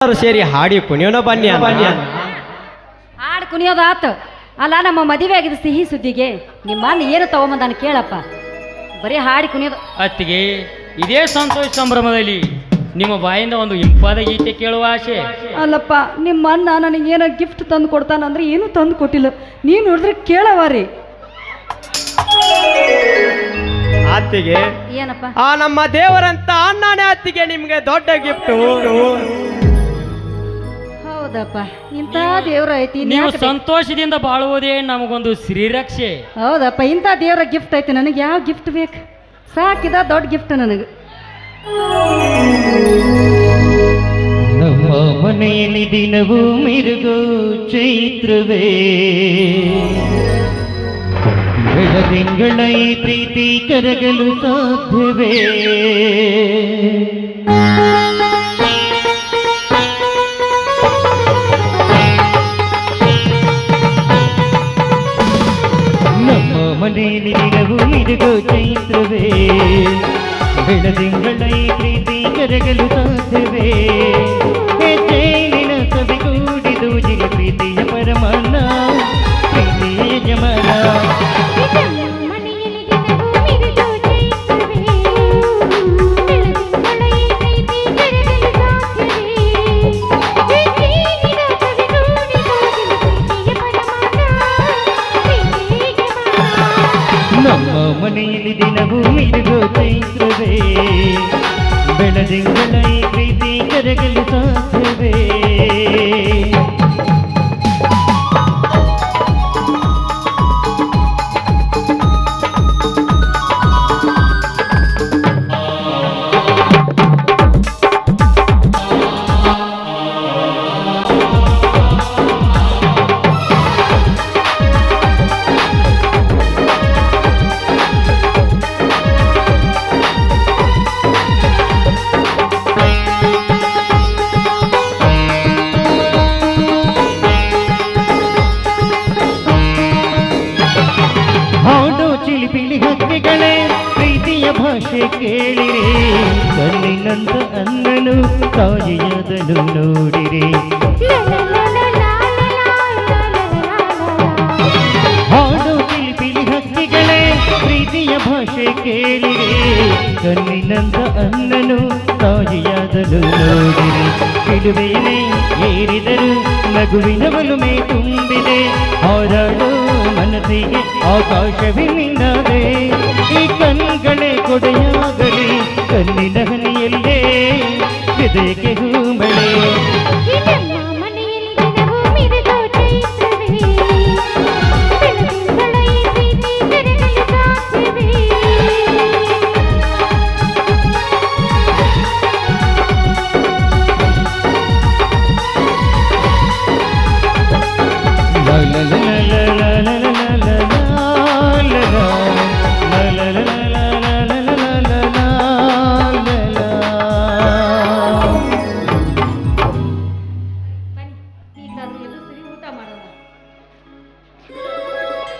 ಸೇರಿ ಹಾಡಿ ಕುಣಿಯೋಣ ಬನ್ನಿ ಹಾಡು ಕುಣಿಯೋದು ಆತು. ಅಲ್ಲ, ನಮ್ಮ ಮದುವೆ ಆಗಿದ ಸಿಹಿ ಸುದ್ದಿಗೆ ನಿಮ್ಮ ಅಣ್ಣ ಏನು ತಗೊಂಬಂದಾನ ಕೇಳಪ್ಪ. ಬರೀ ಹಾಡಿ ಕುಣಿಯೋದು. ಅತ್ತಿಗೆ, ಇದೇ ಸಂತೋಷ ಸಂಭ್ರಮದಲ್ಲಿ ನಿಮ್ಮ ಬಾಯಿಂದ ಒಂದು ಇಂಪಾದ ಗೀತೆ ಕೇಳುವ ಆಸೆ. ಅಲ್ಲಪ್ಪ, ನಿಮ್ಮ ಅಣ್ಣ ನನಗೇನೋ ಗಿಫ್ಟ್ ತಂದು ಕೊಡ್ತಾನಂದ್ರೆ ಏನೂ ತಂದು ಕೊಟ್ಟಿಲ್ಲ. ನೀನು ನೋಡಿದ್ರೆ ಕೇಳವಾರಿ. ಅತ್ತಿಗೆ, ಏನಪ್ಪ? ಆ ನಮ್ಮ ದೇವರಂತ ಅಣ್ಣನೇ ಅತ್ತಿಗೆ ನಿಮ್ಗೆ ದೊಡ್ಡ ಗಿಫ್ಟ್. ಹೌದಪ್ಪ, ಇಂಥ ದೇವ್ರ ಐತಿ. ನೀವು ಸಂತೋಷದಿಂದ ಬಾಳುವುದೇ ನಮಗೊಂದು ಶ್ರೀರಕ್ಷೆ. ಹೌದಪ್ಪ, ಇಂಥ ದೇವ್ರ ಗಿಫ್ಟ್ ಐತಿ. ನನಗೆ ಯಾವ ಗಿಫ್ಟ್ ಬೇಕು? ಸಾಕಿದ ದೊಡ್ಡ ಗಿಫ್ಟ್ ನನಗೆ. ನಮ್ಮ ಮನೆಯಲ್ಲಿ ದಿನವೂ ಮಿರುಗು ಚೈತ್ರವೇ, ಬೆಳದಿಂಗಳ ಈ ಪ್ರೀತಿ ಕರಗಲು ಸಾಧ್ಯವೇ? ನಮ್ಮ ಮನೆಯಲ್ಲಿ ದಿನವೂ ಮಿರುಗು ಚೈತ್ರವೇ, ಬೆಳದಿಂಗಳ ಈ ಪ್ರೀತಿ ಕರಗಲು ಸಾಧ್ಯವೇ? ಹೆಜ್ಜೆಲಿನ ಸವಿಗೂಡಿದು ಜಿಗ ಪ್ರೀತಿಯ ಪರಮಾನ, ಪ್ರೀತಿಯ ಯಜಮಾನ. ನಮ್ಮ ಮನೆಯಲ್ಲಿ ದಿನವೂ ಮಿರುಗೋ ಚೈತ್ರವೇ, ಬೆಳದಿಂಗಳ ಈ ಪ್ರೀತಿ ಕರಗಲು ಸಾಧ್ಯವೇ? ಚಿಲಿಪಿಲಿ ಹಕ್ಕಿಗಳೇ, ಪ್ರೀತಿಯ ಭಾಷೆ ಕೇಳಿರಿ, ಕಣ್ಣಿನಂತ ಅನ್ನನು ತಾಯಿಯದನು ನೋಡಿರಿ. ಹಾಡು ಚಿಲಿಪಿಲಿ ಹಕ್ಕಿಗಳೇ, ಪ್ರೀತಿಯ ಭಾಷೆ ಕೇಳಿರಿ, ಕಣ್ಣಿನಂತ ಅನ್ನನು ತಾಯಿಯದನು ನೋಡಿರಿ. ಬಿಡುವೆಯೇ ಏರಿದರು ನಗುವಿನ ಒಲುಮೆ ತುಂಬಿದೆ, ಹಾರಾಡು ಮನಸ್ಸಿಗೆ ಆಕಾಶವಿನಿಂದಲೇ. ಈ ಕಣ್ಗಳೇ ಕೊಡೆಯಾಗಲಿ ಕಣ್ಣಿನ ಹನಿಯಲ್ಲೇ ಹೃದಯಕ್ಕೆ ಹೂಮಳೆ.